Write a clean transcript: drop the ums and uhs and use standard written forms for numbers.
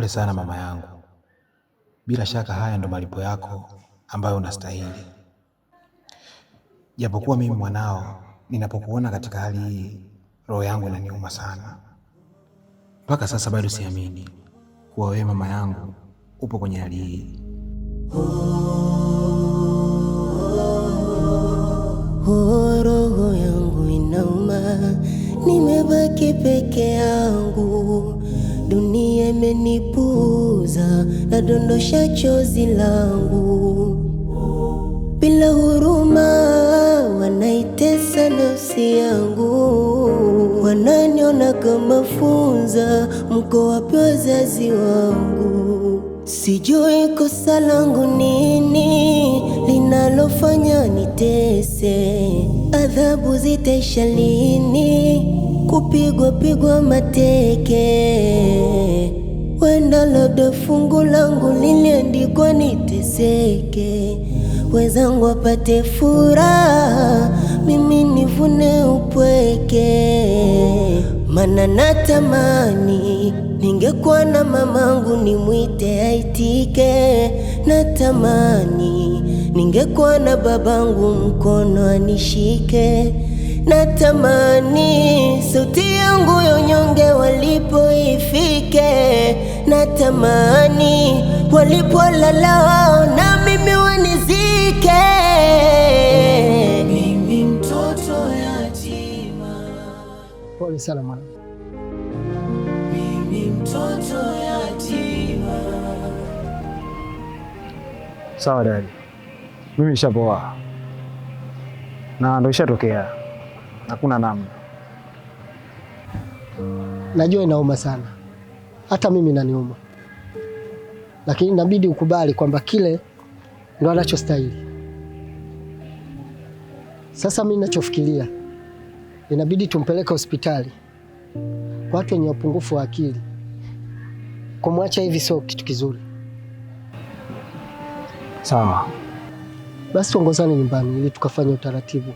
Pole sana mama yangu, bila shaka haya ndo malipo yako ambayo unastahili. Japokuwa mimi mwanao, ninapokuona katika hali hii, roho yangu inaniuma sana. Mpaka sasa bado siamini kuwa wewe mama yangu upo kwenye hali hii. Roho yangu inauma, nimebaki peke yangu. Dunia imenipuuza, nadondosha chozi langu. Bila huruma wanaitesa nafsi yangu. Wananiona kama funza, mko wapi wazazi wangu? Sijui kosa langu nini linalofanya nitese. Adhabu zitaisha lini? Kupigwa mateke. Wenda labda fungu langu liliandikwa niteseke. Wenzangu wapate furaha, mimi nivune upweke. Mana natamani ningekuwa na mamangu nimwite aitike. Natamani ningekuwa na babangu mkono anishike. Natamani sauti yangu yonyonge walipo ifike. Natamani walipolala wao na mimi wanizike. Mimi mtoto yatima. Pole sana mwana. Mimi mtoto yatima. Sawa dadi, mimi nishapoa na ndo ishatokea, hakuna namna. Najua inauma sana, hata mimi inaniuma, lakini inabidi ukubali kwamba kile ndo anachostahili. Sasa mimi ninachofikiria, inabidi tumpeleke hospitali kwa watu wenye upungufu wa akili. Kumwacha hivi sio kitu kizuri. Sawa. Basi tuongozane nyumbani ili tukafanye utaratibu.